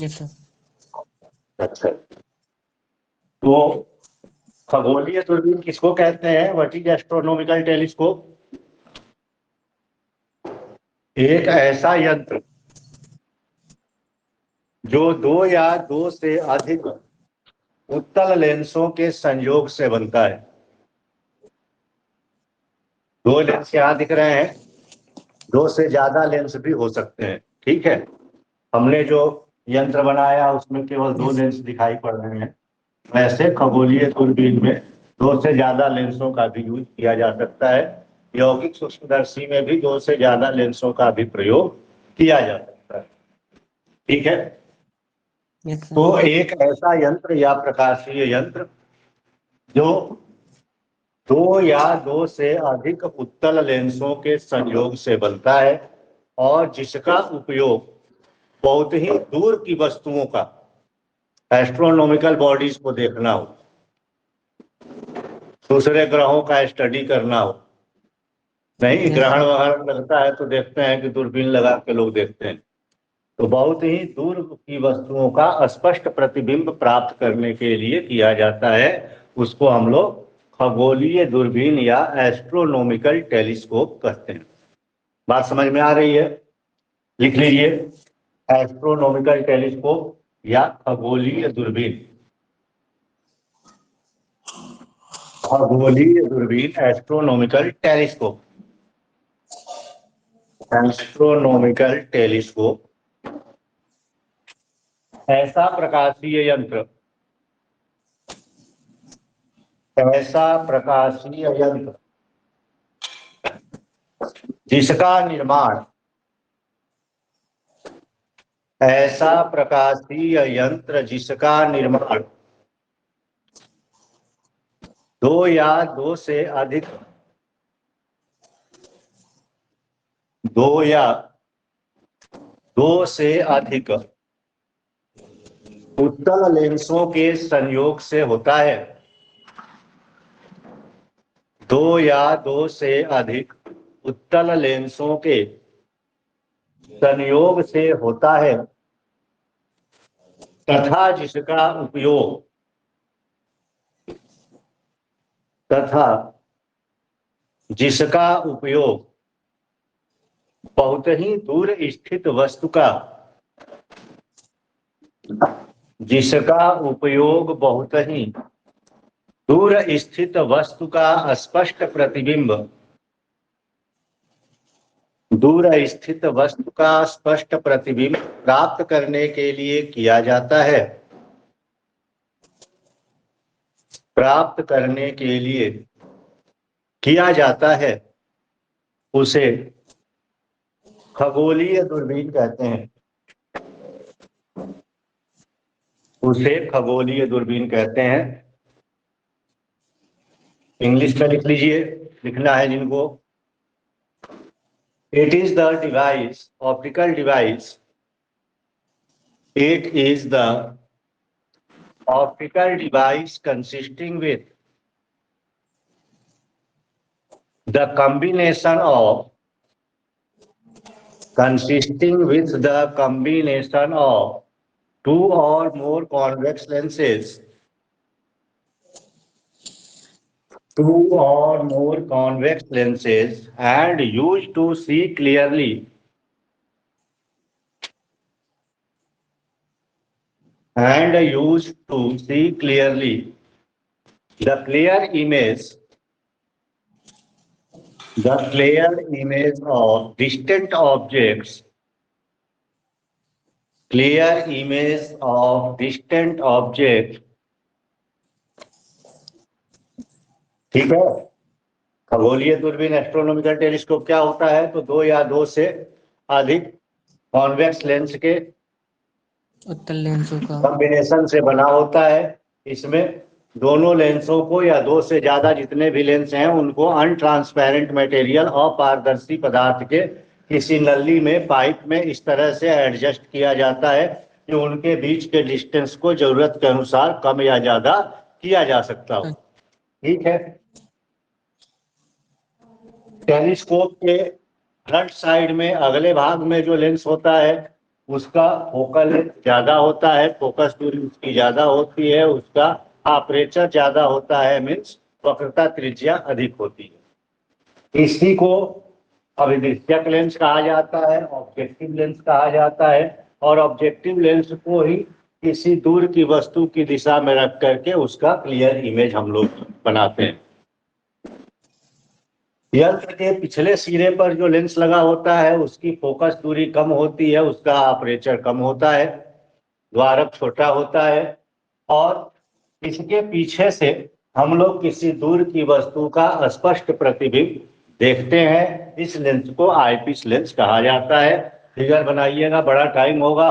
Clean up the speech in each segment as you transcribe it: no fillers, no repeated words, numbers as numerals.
Yes sir. अच्छा, तो खगोलीय दूरबीन किसको कहते हैं? What is astronomical telescope? एक ऐसा यंत्र जो दो या दो से अधिक उत्तल लेंसों के संयोग से बनता है। दो लेंस यहां दिख रहे हैं, दो से ज्यादा लेंस भी हो सकते हैं। ठीक है, हमने जो यंत्र बनाया उसमें केवल दो लेंस दिखाई पड़ रहे हैं। वैसे खगोलीय दूरबीन में दो से ज्यादा लेंसों का भी यूज किया जा सकता है। यौगिक सूक्ष्मदर्शी में भी दो से ज्यादा लेंसों का भी प्रयोग किया जा सकता है। ठीक है, यस सर। तो एक ऐसा यंत्र या प्रकाशीय यंत्र जो दो या दो से अधिक उत्तल लेंसों के संयोग से बनता है और जिसका उपयोग बहुत ही दूर की वस्तुओं का, एस्ट्रोनॉमिकल बॉडीज को देखना हो, दूसरे ग्रहों का स्टडी करना हो। नहीं, ग्रहण वगैरह लगता है तो देखते हैं कि दूरबीन लगा के लोग देखते हैं। तो बहुत ही दूर की वस्तुओं का स्पष्ट प्रतिबिंब प्राप्त करने के लिए किया जाता है। उसको हम लोग खगोलीय दूरबीन या एस्ट्रोनॉमिकल टेलीस्कोप कहते हैं। बात समझ में आ रही है? लिख लीजिए, एस्ट्रोनॉमिकल टेलीस्कोप या खगोलीय दूरबीन। खगोलीय दूरबीन, एस्ट्रोनॉमिकल टेलीस्कोप। एस्ट्रोनॉमिकल टेलीस्कोप ऐसा प्रकाशीय यंत्र, ऐसा प्रकाशीय यंत्र जिसका निर्माण, ऐसा प्रकाशीय यंत्र जिसका निर्माण दो या दो से अधिक, दो या दो से अधिक उत्तल लेंसों के संयोग से होता है। दो या दो से अधिक उत्तल लेंसों के संयोग से होता है तथा जिसका उपयोग, तथा जिसका उपयोग बहुत ही दूर स्थित वस्तु का, जिसका उपयोग बहुत ही दूर स्थित वस्तु का स्पष्ट प्रतिबिंब, दूर स्थित वस्तु का स्पष्ट प्रतिबिंब प्राप्त करने के लिए किया जाता है, प्राप्त करने के लिए किया जाता है, उसे खगोलीय दूरबीन कहते हैं। उसे खगोलीय दूरबीन कहते हैं। इंग्लिश में लिख लीजिए, लिखना है जिनको। It is the device, optical device. It is the optical device consisting with the combination of two or more convex lenses, two or more convex lenses, and used to see clearly, and used to see clearly the clear image, the clear image of distant objects, clear image of distant objects. ठीक है, खगोलीय दूरबीन astronomical telescope क्या होता है? तो दो या दो से अधिक कॉन्वेक्स लेंस के उत्तल लेंसों का कॉम्बिनेशन से बना होता है। इसमें दोनों लेंसों को या दो से ज्यादा जितने भी लेंस हैं उनको अनट्रांसपेरेंट मटेरियल, अपारदर्शी पदार्थ के किसी नली में, पाइप में इस तरह से एडजस्ट किया जाता है कि उनके बीच के डिस्टेंस को जरूरत के अनुसार कम या ज्यादा किया जा सकता हो। ठीक है, टेलीस्कोप के फ्रंट साइड में अगले भाग में जो लेंस होता है उसका फोकल ज्यादा होता है, फोकस दूरी उसकी ज्यादा होती है, उसका अपर्चर ज्यादा होता है, मीन्स वक्रता त्रिज्या अधिक होती है। इसी को अभिदृश्यक लेंस कहा जाता है, ऑब्जेक्टिव लेंस कहा जाता है, और ऑब्जेक्टिव लेंस को ही किसी दूर की वस्तु की दिशा में रख करके उसका क्लियर इमेज हम लोग बनाते हैं। यंत्र के पिछले सिरे पर जो लेंस लगा होता है उसकी फोकस दूरी कम होती है, उसका अपर्चर कम होता है, द्वारक छोटा होता है, और इसके पीछे से हम लोग किसी दूर की वस्तु का स्पष्ट प्रतिबिंब देखते हैं। इस लेंस को आईपीस लेंस कहा जाता है। फिगर बनाइएगा, बड़ा टाइम होगा,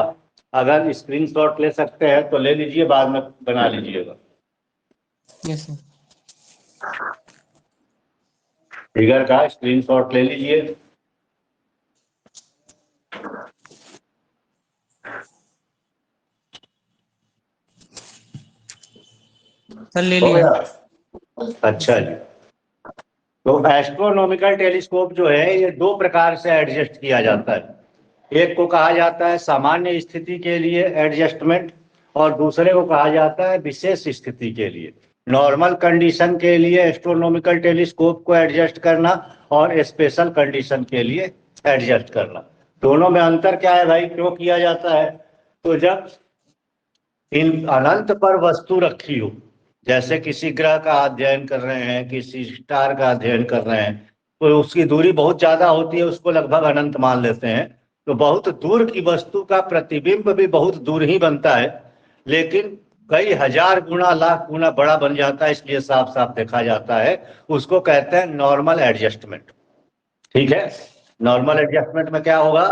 अगर स्क्रीनशॉट ले सकते हैं तो ले लीजिए, बाद में बना लीजिएगा। Yes sir. फिगर का स्क्रीनशॉट ले लीजिए। सर ले हो लिया। गया? अच्छा जी। तो एस्ट्रोनॉमिकल टेलीस्कोप जो है ये दो प्रकार से एडजस्ट किया जाता है। एक को कहा जाता है सामान्य स्थिति के लिए एडजस्टमेंट, और दूसरे को कहा जाता है विशेष स्थिति के लिए। नॉर्मल कंडीशन के लिए एस्ट्रोनॉमिकल टेलीस्कोप को एडजस्ट करना, और स्पेशल कंडीशन के लिए एडजस्ट करना। दोनों में अंतर क्या है भाई, क्यों किया जाता है? तो जब इन अनंत पर वस्तु रखी हो, जैसे किसी ग्रह का अध्ययन कर रहे हैं, किसी स्टार का अध्ययन कर रहे हैं, तो उसकी दूरी बहुत ज्यादा होती है, उसको लगभग अनंत मान लेते हैं। तो बहुत दूर की वस्तु का प्रतिबिंब भी बहुत दूर ही बनता है, लेकिन कई हजार गुना लाख गुना बड़ा बन जाता है, इसलिए साफ साफ देखा जाता है। उसको कहते हैं नॉर्मल एडजस्टमेंट। ठीक है। नॉर्मल एडजस्टमेंट में क्या होगा,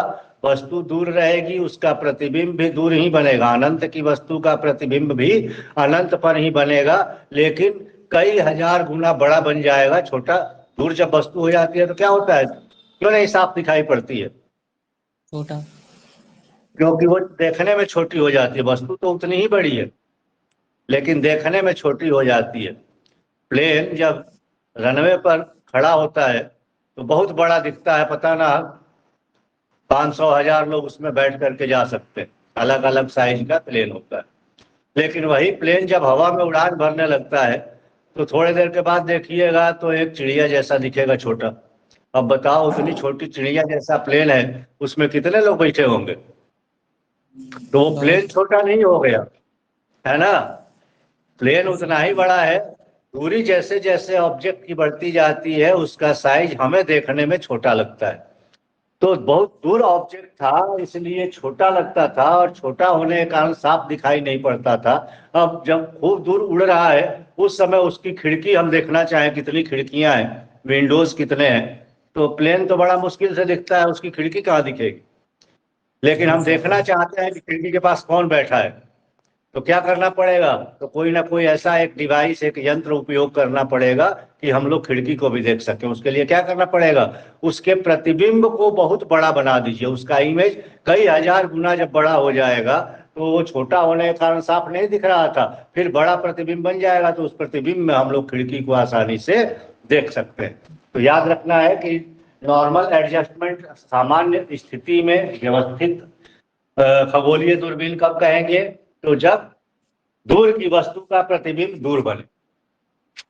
वस्तु दूर रहेगी, उसका प्रतिबिंब भी दूर ही बनेगा, अनंत की वस्तु का प्रतिबिंब भी अनंत पर ही बनेगा, लेकिन कई हजार गुना बड़ा बन जाएगा। छोटा दूर जब वस्तु हो जाती है तो क्या होता है, क्यों नहीं साफ दिखाई पड़ती है? छोटा। क्योंकि वो देखने में छोटी हो जाती है। वस्तु तो उतनी ही बड़ी है, लेकिन देखने में छोटी हो जाती है। प्लेन जब रनवे पर खड़ा होता है तो बहुत बड़ा दिखता है, पता ना 500,000 लोग उसमें बैठ करके जा सकते हैं, अलग अलग साइज का प्लेन होता है। लेकिन वही प्लेन जब हवा में उड़ान भरने लगता है तो थोड़ी देर के बाद देखिएगा तो एक चिड़िया जैसा दिखेगा, छोटा। अब बताओ, उतनी छोटी चिड़िया जैसा प्लेन है, उसमें कितने लोग बैठे होंगे? तो वो प्लेन छोटा नहीं हो गया, है ना? प्लेन उतना ही बड़ा है। दूरी जैसे जैसे ऑब्जेक्ट की बढ़ती जाती है उसका साइज हमें देखने में छोटा लगता है। तो बहुत दूर ऑब्जेक्ट था इसलिए छोटा लगता था, और छोटा होने के कारण साफ दिखाई नहीं पड़ता था। अब जब खूब दूर उड़ रहा है उस समय उसकी खिड़की हम देखना चाहें, कितनी खिड़कियां हैं, विंडोज कितने हैं, तो प्लेन तो बड़ा मुश्किल से दिखता है, उसकी खिड़की कहाँ दिखेगी? लेकिन हम देखना चाहते हैं कि खिड़की के पास कौन बैठा है, तो क्या करना पड़ेगा? तो कोई ना कोई ऐसा एक डिवाइस, एक यंत्र उपयोग करना पड़ेगा कि हम लोग खिड़की को भी देख सकें। उसके लिए क्या करना पड़ेगा, उसके प्रतिबिंब को बहुत बड़ा बना दीजिए। उसका इमेज कई हजार गुना जब बड़ा हो जाएगा तो वो छोटा होने के कारण साफ नहीं दिख रहा था, फिर बड़ा प्रतिबिंब बन जाएगा, तो उस प्रतिबिंब में हम लोग खिड़की को आसानी से देख सकते हैं। तो याद रखना है कि नॉर्मल एडजस्टमेंट सामान्य स्थिति में व्यवस्थित खगोलीय दूरबीन कब कहेंगे, तो जब दूर की वस्तु का प्रतिबिंब दूर बने।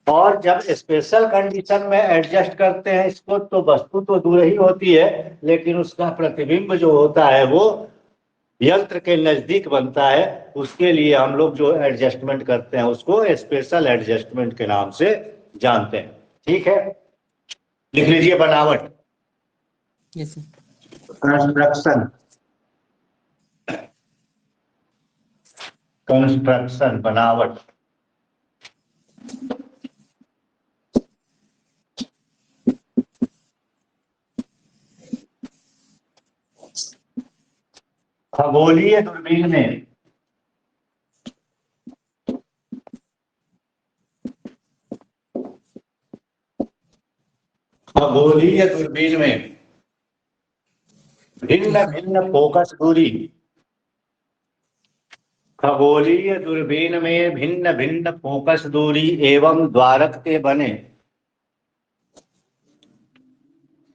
और जब स्पेशल कंडीशन में एडजस्ट करते हैं इसको तो वस्तु तो दूर ही होती है, लेकिन उसका प्रतिबिंब जो होता है वो यंत्र के नजदीक बनता है। उसके लिए हम लोग जो एडजस्टमेंट करते हैं उसको स्पेशल एडजस्टमेंट के नाम से जानते हैं। ठीक है, लिख लीजिए बनावट। Yes sir. कंस्ट्रक्शन, कंस्ट्रक्शन बनावट। खगोलीय दूरबीन में खगोलीय दूरबीन में भिन्न भिन्न फोकस दूरी, खगोलीय दूरबीन में भिन्न भिन्न फोकस दूरी एवं द्वारक के बने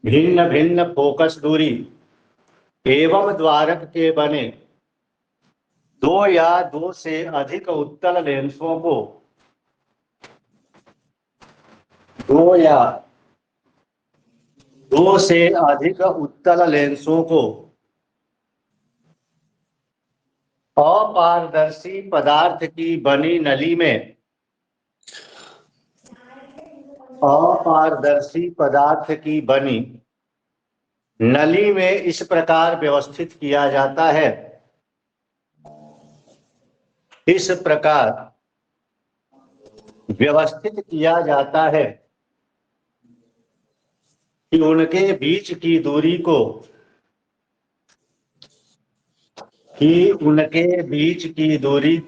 भिन्न भिन्न फोकस दूरी एवं द्वारक के बने दो या दो से अधिक उत्तल लेंसों को दो या दो से अधिक उत्तल लेंसों को अपारदर्शी पदार्थ की बनी नली में अपारदर्शी पदार्थ की बनी नली में इस प्रकार व्यवस्थित किया जाता है, इस प्रकार व्यवस्थित किया जाता है कि उनके बीच की दूरी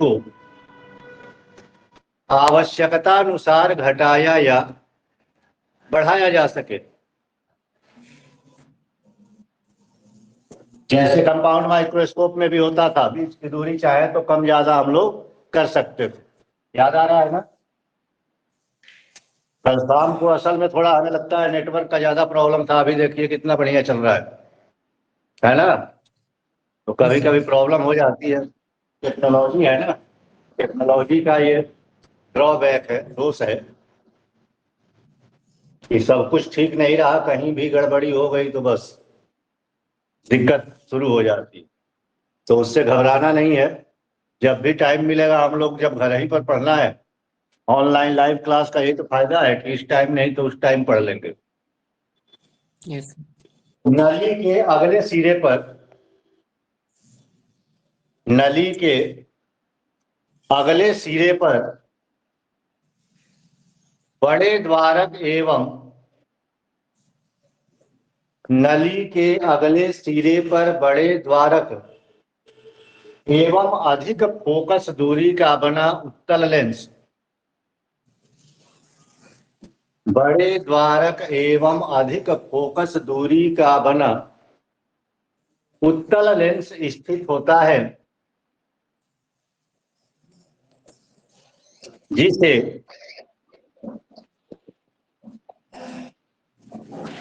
को आवश्यकतानुसार घटाया या बढ़ाया जा सके। जैसे कंपाउंड माइक्रोस्कोप में भी होता था, बीच की दूरी चाहे तो कम ज्यादा हम लोग कर सकते थे। याद आ रहा है ना? कल शाम को असल में थोड़ा हमें लगता है नेटवर्क का ज्यादा प्रॉब्लम था, अभी देखिए कितना बढ़िया चल रहा है ना? तो कभी कभी प्रॉब्लम हो जाती है, टेक्नोलॉजी है ना, टेक्नोलॉजी का ये ड्रॉबैक है, दोष है कि सब कुछ ठीक नहीं रहा, कहीं भी गड़बड़ी हो गई तो बस दिक्कत शुरू हो जाती। तो उससे घबराना नहीं है, जब भी टाइम मिलेगा हम लोग, जब घर ही पर पढ़ना है, ऑनलाइन लाइव क्लास का यही तो फायदा है कि इस टाइम नहीं तो उस टाइम पढ़ लेंगे। यस नली के अगले सिरे पर, नली के अगले सिरे पर बड़े द्वारक एवं नली के अगले सिरे पर बड़े द्वारक एवं अधिक फोकस दूरी का बना उत्तल लेंस, बड़े द्वारक एवं अधिक फोकस दूरी का बना उत्तल लेंस स्थित होता है, जिसे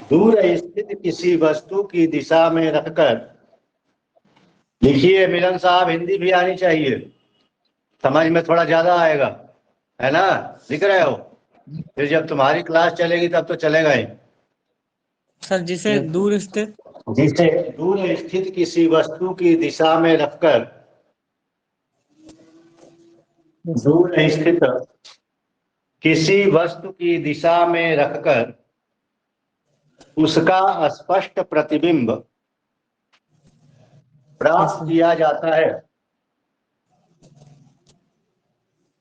दूर स्थित किसी वस्तु की दिशा में रखकर, लिखिए मिलन साहब, हिंदी भी आनी चाहिए, समझ में थोड़ा ज्यादा आएगा, है ना? लिख रहे हो? फिर जब तुम्हारी क्लास चलेगी तब तो चलेगा ही। सर, जिसे दूर स्थित जिसे दूर स्थित किसी वस्तु की दिशा में रखकर, दूर स्थित किसी वस्तु की दिशा में रखकर उसका स्पष्ट प्रतिबिंब प्राप्त किया जाता है,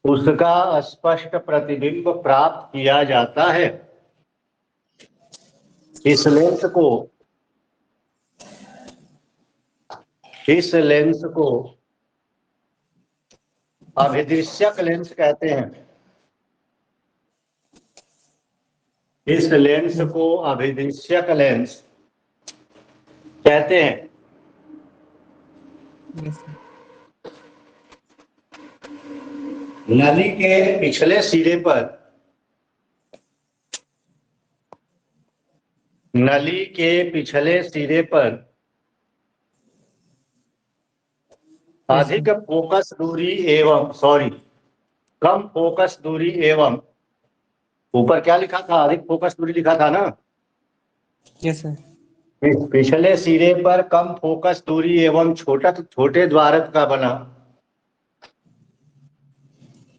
उसका स्पष्ट प्रतिबिंब प्राप्त किया जाता है। इस लेंस को अभिदृश्यक लेंस कहते हैं। इस लेंस को अभिदृश्यक लेंस कहते हैं। नली के पिछले सिरे पर, नली के पिछले सिरे पर अधिक फोकस दूरी एवं कम फोकस दूरी एवं, ऊपर क्या लिखा था? अधिक फोकस दूरी लिखा था ना? Yes sir. पिछले सिरे पर कम फोकस दूरी एवं छोटे द्वारक का बना,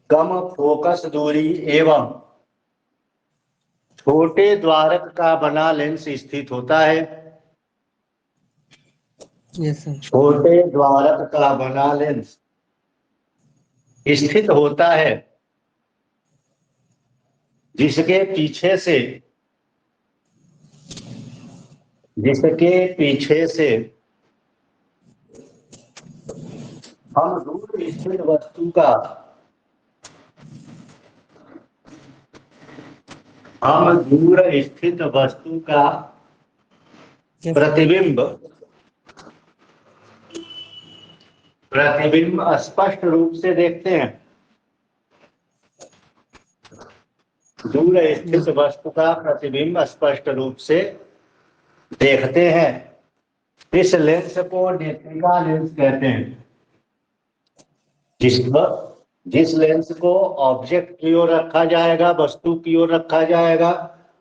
कम फोकस दूरी एवं छोटे द्वारक का बना लेंस स्थित होता है। Yes sir. छोटे द्वारक का बना लेंस स्थित होता है, जिसके पीछे से हम दूर स्थित वस्तु का प्रतिबिंब स्पष्ट रूप से देखते हैं। दूर स्थित वस्तु का प्रतिबिंब स्पष्ट रूप से देखते हैं। इस लेंस को नेत्रिका लेंस कहते हैं। जिस लेंस को ऑब्जेक्ट की ओर रखा जाएगा, वस्तु की ओर रखा जाएगा,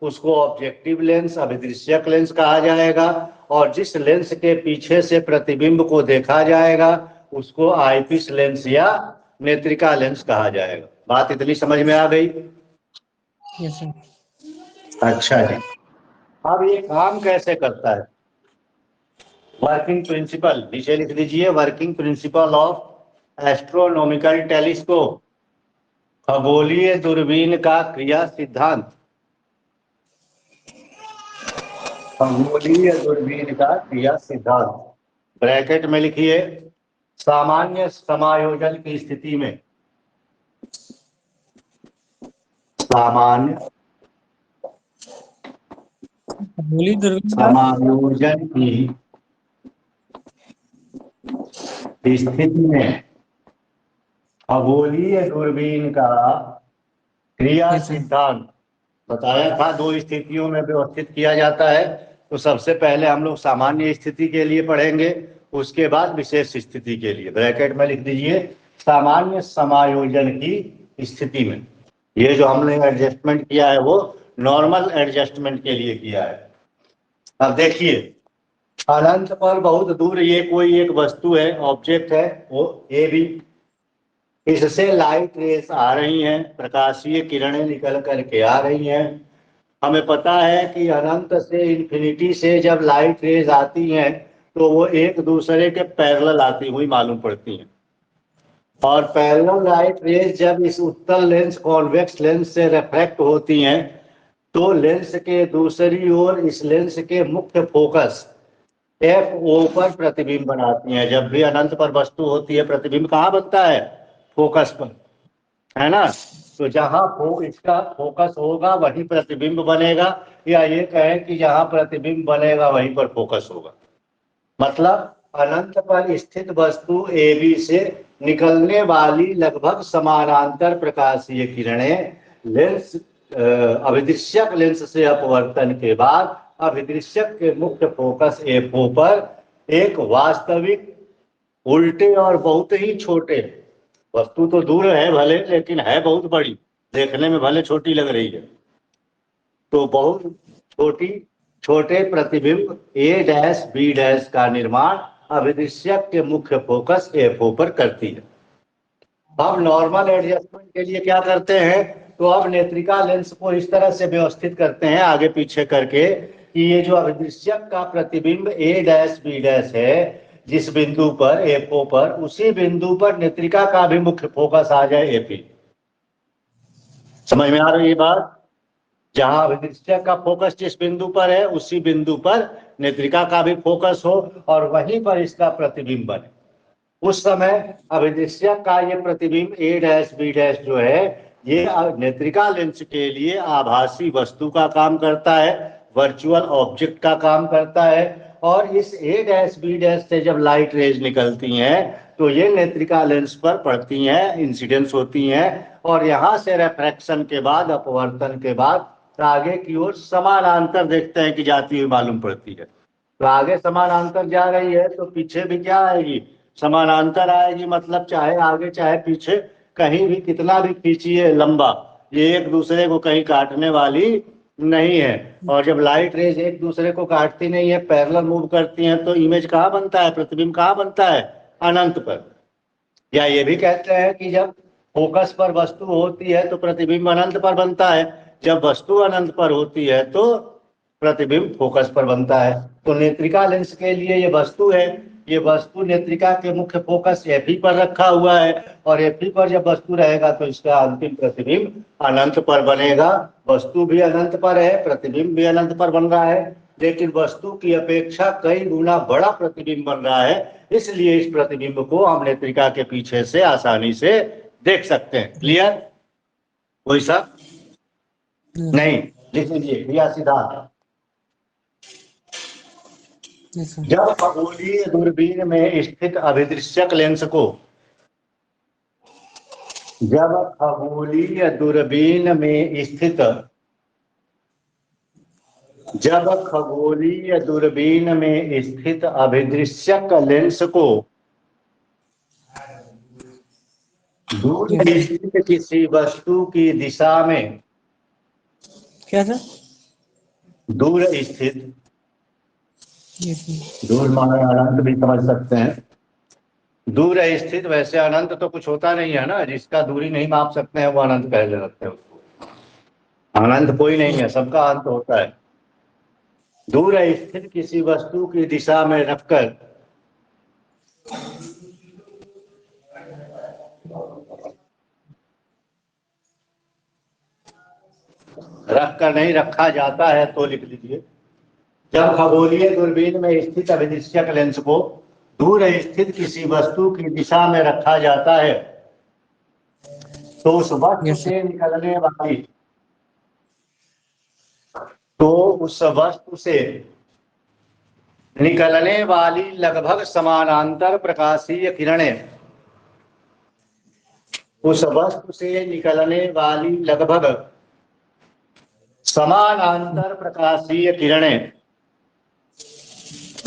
उसको ऑब्जेक्टिव लेंस, अभिदृश्यक लेंस कहा जाएगा। और जिस लेंस के पीछे से प्रतिबिंब को देखा जाएगा उसको आईपीस लेंस या नेत्रिका लेंस कहा जाएगा। बात इतनी समझ में आ गई? Yes sir. अच्छा जी। अब ये काम कैसे करता है? वर्किंग प्रिंसिपल नीचे लिख लीजिए, working principle of astronomical telescope, खगोलीय दूरबीन का क्रिया सिद्धांत। खगोलीय दूरबीन का क्रिया सिद्धांत ब्रैकेट में लिखिए, सामान्य समायोजन की स्थिति में, सामान्य खगोलीय दूरबीन का समायोजन की स्थिति में खगोलीय दूरबीन का क्रिया Yes, sir. सिद्धांत बताया था। दो स्थितियों में व्यवस्थित किया जाता है। तो सबसे पहले हम लोग सामान्य स्थिति के लिए पढ़ेंगे, उसके बाद विशेष स्थिति के लिए। ब्रैकेट में लिख दीजिए, सामान्य समायोजन की स्थिति में। ये जो हमने एडजस्टमेंट किया है वो नॉर्मल एडजस्टमेंट के लिए किया है। अब देखिए, अनंत पर बहुत दूर ये कोई एक वस्तु है, ऑब्जेक्ट है, वो ए भी, इससे लाइट रेस आ रही हैं, प्रकाशीय किरणें निकल करके आ रही हैं। हमें पता है कि अनंत से इन्फिनिटी से जब लाइट रेज आती हैं तो वो एक दूसरे के पैरेलल आती हुई मालूम पड़ती हैं। और पैरेलल लाइट रेज जब इस उत्तल लेंस कॉन्वेक्स लेंस से रिफ्रैक्ट होती हैं तो लेंस के दूसरी ओर इस लेंस के मुख्य फोकस FO पर प्रतिबिंब बनाती हैं। जब भी अनंत पर वस्तु होती है प्रतिबिंब कहाँ बनता है? फोकस पर, है ना? तो जहां इसका फोकस होगा वहीं प्रतिबिंब बनेगा, या ये कहें कि जहां प्रतिबिंब बनेगा वहीं पर फोकस होगा। मतलब अनंत पर स्थित वस्तु AB से निकलने वाली लगभग समानांतर प्रकाशीय किरणें लेंस अभिदृश्यक लेंस से अपवर्तन के बाद अभिदृश्यक के मुख्य फोकस FO पर एक वास्तविक उल्टे और बहुत ही छोटे, वस्तु तो दूर है भले लेकिन है बहुत बड़ी, देखने में भले छोटी लग रही है, तो बहुत छोटे प्रतिबिंब A', B' का निर्माण अभिदृश्यक के मुख्य फोकस FO पर करती है। अब नॉर्मल एडजस्टमेंट के लिए क्या करते हैं? तो अब नेत्रिका लेंस को इस तरह से व्यवस्थित करते हैं आगे पीछे करके कि ये जो अभिदृश्यक का प्रतिबिंब A', B' है, जिस बिंदु पर FO पर, उसी बिंदु पर नेत्रिका का भी मुख्य फोकस आ जाए AP। समझ में आ रही है बात? जहां अभिदृश्यक का फोकस जिस बिंदु पर है उसी बिंदु पर नेत्रिका का भी फोकस हो और वहीं पर इसका प्रतिबिंब बने। उस समय अभिदृश्यक का ये प्रतिबिंब A', जो है ये नेत्रिका लेंस के लिए आभासी वस्तु का काम करता है, वर्चुअल ऑब्जेक्ट का काम करता है। और इस A', से जब लाइट रेज निकलती हैं तो ये नेत्रिका लेंस पर पड़ती हैं, इंसिडेंस होती हैं, और यहाँ से रिफ्रैक्शन के बाद, अपवर्तन के बाद आगे की ओर समानांतर देखते हैं कि जाती हुई मालूम पड़ती है। तो आगे समानांतर जा रही है तो पीछे भी क्या आएगी? समानांतर आएगी। मतलब चाहे आगे चाहे पीछे, कहीं भी कितना भी खींचिए लंबा, ये एक दूसरे को कहीं काटने वाली नहीं है। और जब लाइट रेज एक दूसरे को काटती नहीं है, पैरेलल मूव करती हैं, तो इमेज कहाँ बनता है? प्रतिबिंब कहाँ बनता है? अनंत पर। या ये भी कहते हैं कि जब फोकस पर वस्तु होती है तो प्रतिबिंब अनंत पर बनता है, जब वस्तु अनंत पर होती है तो प्रतिबिंब फोकस पर बनता है। तो नेत्रिका लेंस के लिए ये वस्तु है, ये वस्तु नेत्रिका के मुख्य फोकस FE पर रखा हुआ है, और FE पर जब वस्तु रहेगा तो इसका अंतिम प्रतिबिंब अनंत पर बनेगा। वस्तु भी अनंत पर है, प्रतिबिंब भी अनंत पर बन रहा है, लेकिन वस्तु की अपेक्षा कई गुना बड़ा प्रतिबिंब बन रहा है, इसलिए इस प्रतिबिंब को हम नेत्रिका के पीछे से आसानी से देख सकते हैं। क्लियर? कोई सा नहीं? लिख लीजिए क्रिया सिद्धांत। Yes, sir. जब खगोलीय दूरबीन में स्थित अभिदृश्यक लेंस को, जब खगोलीय दूरबीन में स्थित जब खगोलीय दूरबीन में स्थित अभिदृश्यक लेंस को दूर स्थित किसी वस्तु की दिशा में, क्या सर? दूर स्थित, यस सर। दूर माने अनंत भी समझ सकते हैं। दूर स्थित, वैसे अनंत तो कुछ होता नहीं है ना, जिसका दूरी नहीं माप सकते हैं वो अनंत कह सकते हैं उसको। अनंत कोई नहीं है, सबका अंत होता है। दूर स्थित किसी वस्तु की दिशा में रखकर नहीं रखा जाता है तो लिख लीजिए। जब खगोलीय दूरबीन में स्थित अभिदृश्यक लेंस को दूर स्थित किसी वस्तु की दिशा में रखा जाता है तो उस वस्तु यस सर। से निकलने वाली तो उस वस्तु से निकलने वाली लगभग समानांतर प्रकाशीय किरणें, उस वस्तु से निकलने वाली लगभग समानांतर प्रकाशीय किरणें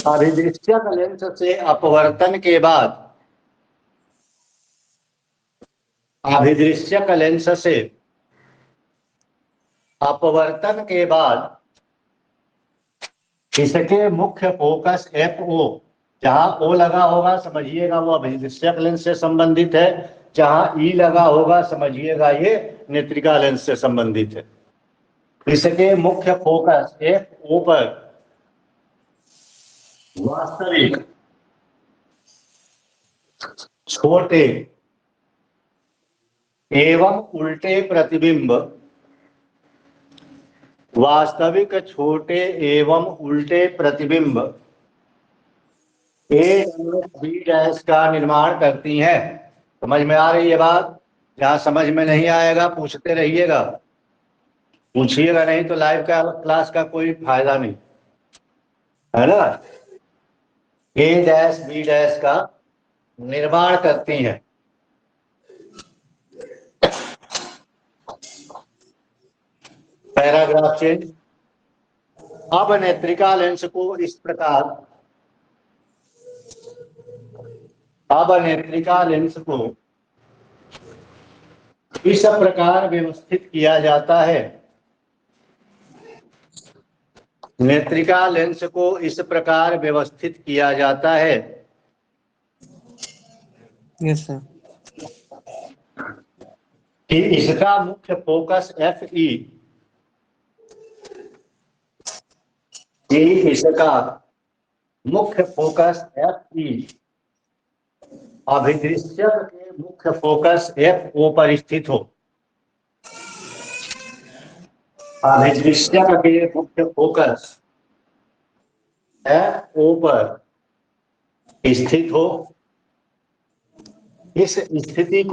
अभिदृश्यक लेंस से अपवर्तन के बाद, अभिदृश्यक लेंस से अपवर्तन के बाद इसके मुख्य फोकस FO, जहां O लगा होगा समझिएगा वो अभिदृश्यक लेंस से संबंधित है, जहां E लगा होगा समझिएगा ये नेत्रिका लेंस से संबंधित है। इसके मुख्य फोकस FO पर वास्तविक छोटे एवं उल्टे प्रतिबिंब, वास्तविक छोटे एवं उल्टे प्रतिबिंब A', B' का निर्माण करती हैं। समझ में आ रही है बात? जहां समझ में नहीं आएगा पूछते रहिएगा, पूछिएगा नहीं तो लाइव का क्लास का कोई फायदा नहीं है ना। A', B' का निर्माण करती हैं। Paragraph change. अब नेत्रिका लेंस को इस प्रकार, अब नेत्रिका लेंस को इस प्रकार व्यवस्थित किया जाता है, नेत्रिका लेंस को इस प्रकार व्यवस्थित किया जाता है यस सर। कि इसका मुख्य फोकस FE, कि इसका मुख्य फोकस FE अभिदृश्यक के मुख्य फोकस FO पर स्थित हो, अभिदृश्यक के मुख्य फोकस FO पर स्थित हो। इस स्थिति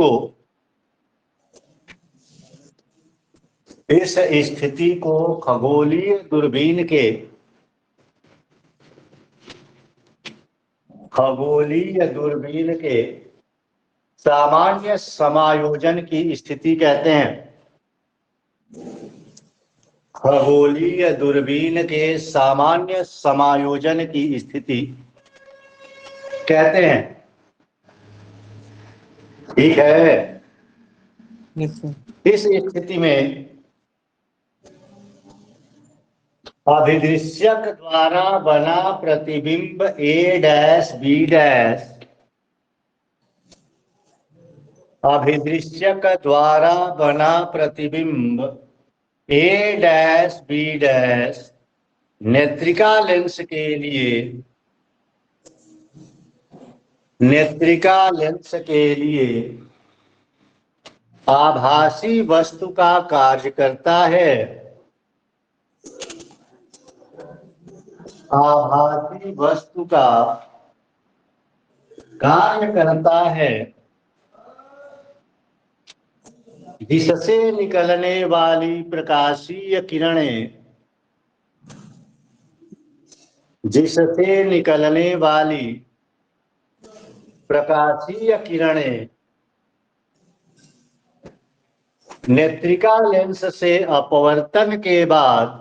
को खगोलीय दूरबीन के सामान्य समायोजन की स्थिति कहते हैं। खगोलीय दूरबीन के सामान्य समायोजन की स्थिति कहते हैं। ठीक है। Yes sir. इस स्थिति में अभिदृश्यक द्वारा बना प्रतिबिंब A', B', अभिदृश्यक द्वारा बना प्रतिबिंब A', B' नेत्रिका लेंस के लिए आभासी वस्तु का कार्य करता है। आभासी वस्तु का कार्य करता है जिससे निकलने वाली प्रकाशीय किरणें, जिससे निकलने वाली प्रकाशीय किरणें नेत्रिका लेंस से अपवर्तन के बाद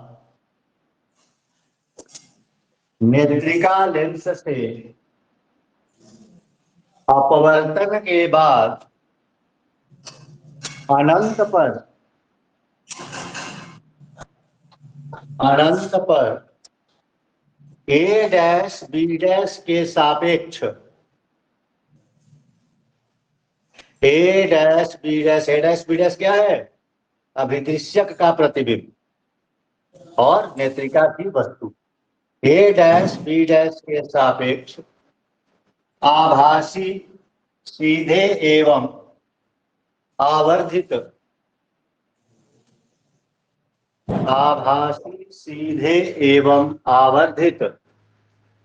नेत्रिका लेंस से अपवर्तन के बाद अनंत पर ए डैश बी डैश के सापेक्ष ए डैश बी डैश क्या है? अभिदृश्यक का प्रतिबिंब और नेत्रिका की वस्तु। ए डैश बी डैश के सापेक्ष आभासी सीधे एवं आवर्धित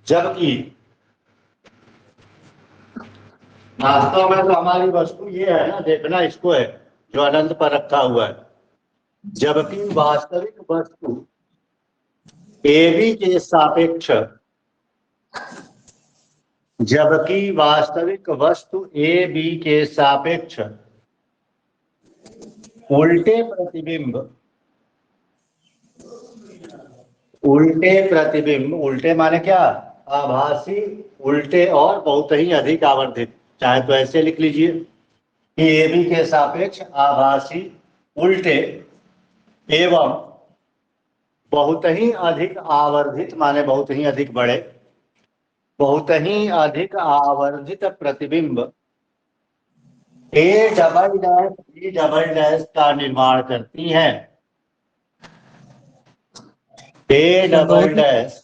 जबकि वास्तव में तो हमारी वस्तु ये है ना, देखना इसको है जो अनंत पर रखा हुआ है। जबकि वास्तविक वस्तु ए बी के सापेक्ष उल्टे प्रतिबिंब, उल्टे माने क्या? आभासी, उल्टे और बहुत ही अधिक आवर्धित। चाहे तो ऐसे लिख लीजिए कि ए बी के सापेक्ष आभासी, उल्टे एवं बहुत ही अधिक आवर्धित माने बहुत ही अधिक बड़े, बहुत ही अधिक आवर्धित प्रतिबिंब A double dash B double dash का निर्माण करती हैं। ए डबल डैश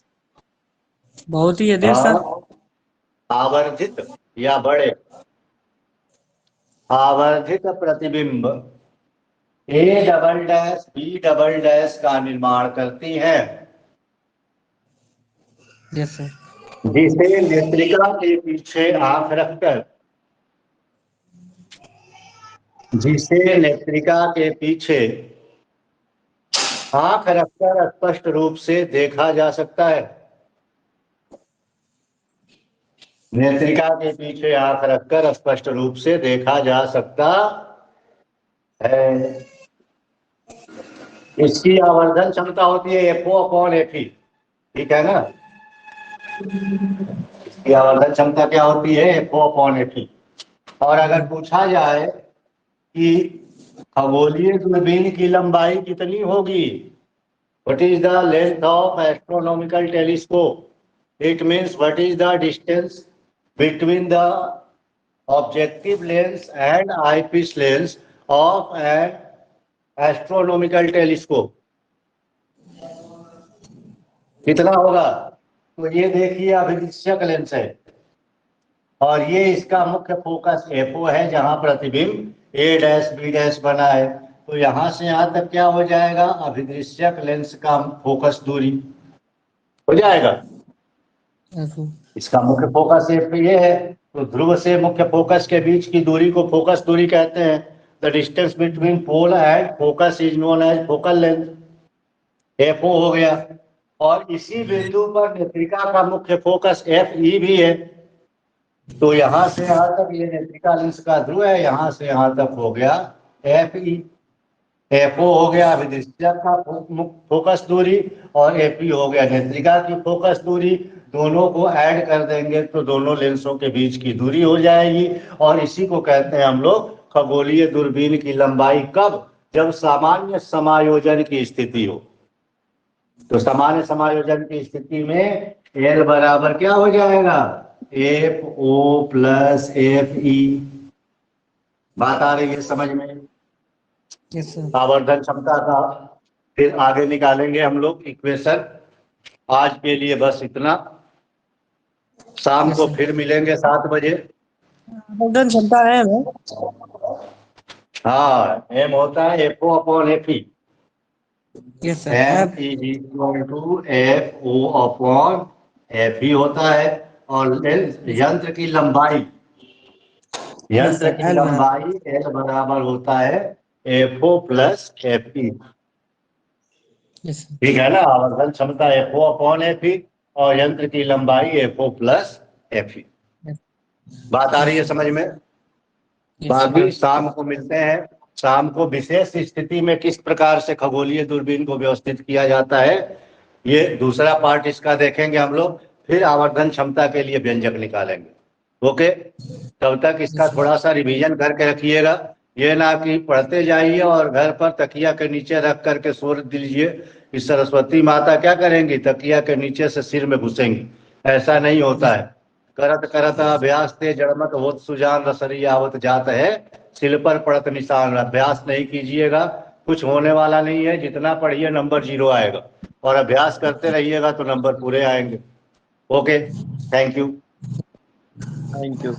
बहुत ही अधिक सर। आवर्धित या बड़े आवर्धित प्रतिबिंब A double dash B double dash का निर्माण करती है, यस सर। जिसे नेत्रिका के पीछे आंख रखकर स्पष्ट रूप से देखा जा सकता है। नेत्रिका के पीछे आंख रखकर स्पष्ट रूप से देखा जा सकता है। इसकी आवर्धन क्षमता होती है FO/FE, ठीक है ना? इसकी आवर्धन क्षमता क्या होती है? FO/FE। और अगर पूछा जाए कि खगोलीय दूरबीन की लंबाई कितनी होगी, what is the length of astronomical telescope, it means what is the distance between the objective lens and eyepiece lens of an astronomical telescope, कितना होगा? तो ये देखिए अभिदृश्यक लेंस है और ये इसका मुख्य फोकस FO है, जहां प्रतिबिंब A डैश B डैश बना है। तो यहां से यहां तक क्या हो जाएगा? अभिदृश्यक लेंस का फोकस दूरी हो जाएगा। इसका मुख्य फोकस ये है, तो ध्रुव से मुख्य फोकस के बीच की दूरी को फोकस दूरी कहते हैं। The distance between pole and focus is known as focal length, FO हो गया। और इसी बिंदु पर नेत्रिका का मुख्य फोकस FE भी है। तो यहां से यहां तक ये नेत्रिका लेंस का ध्रुव है, यहां से यहां तक हो गया FE। FO हो गया अभिदृश्यक का फोकस दूरी और FE हो गया नेत्रिका की फोकस दूरी। दोनों को ऐड कर देंगे तो दोनों लेंसों के बीच की दूरी हो जाएगी। और इसी को कहते हैं हम लोग खगोलीय दूरबीन की लंबाई। कब? जब सामान्य समायोजन की स्थिति हो। तो सामान्य समायोजन की स्थिति में L बराबर क्या हो जाएगा? FO+FE। बात आ रही है समझ में? Yes sir. आवर्धन क्षमता का फिर आगे निकालेंगे हम लोग इक्वेशन। आज के लिए बस इतना। शाम को फिर मिलेंगे 7 बजे। आवर्धन क्षमता है मैं। हाँ, M होता है FO/FE। Yes sir. M is equal to FO/FE होता है। और यंत्र की लंबाई L बराबर होता है FO+FE। ठीक है ना? आवर्धन क्षमता FO/FE और यंत्र की लंबाई FO+FE। बात आ रही है समझ में? बाकी शाम को मिलते हैं। शाम को विशेष स्थिति में किस प्रकार से खगोलीय दूरबीन को व्यवस्थित किया जाता है ये दूसरा पार्ट इसका देखेंगे हम लोग, फिर आवर्धन क्षमता के लिए व्यंजक निकालेंगे। ओके, तब तक इसका थोड़ा सा रिवीजन करके रखिएगा। ये ना कि पढ़ते जाइए और घर पर तकिया के नीचे रख करके सो दीजिए कि सरस्वती माता क्या करेंगी, तकिया के नीचे से सिर में घुसेंगी। ऐसा नहीं होता है। करत करत अभ्यास ते जड़मत होत सुजान रसरी आवत जात है, सिल पर पड़त निशान। अभ्यास नहीं कीजिएगा कुछ होने वाला नहीं है। जितना पढ़िए नंबर 0 आएगा, और अभ्यास करते रहिएगा तो नंबर पूरे आएंगे। Okay, thank you. Thank you.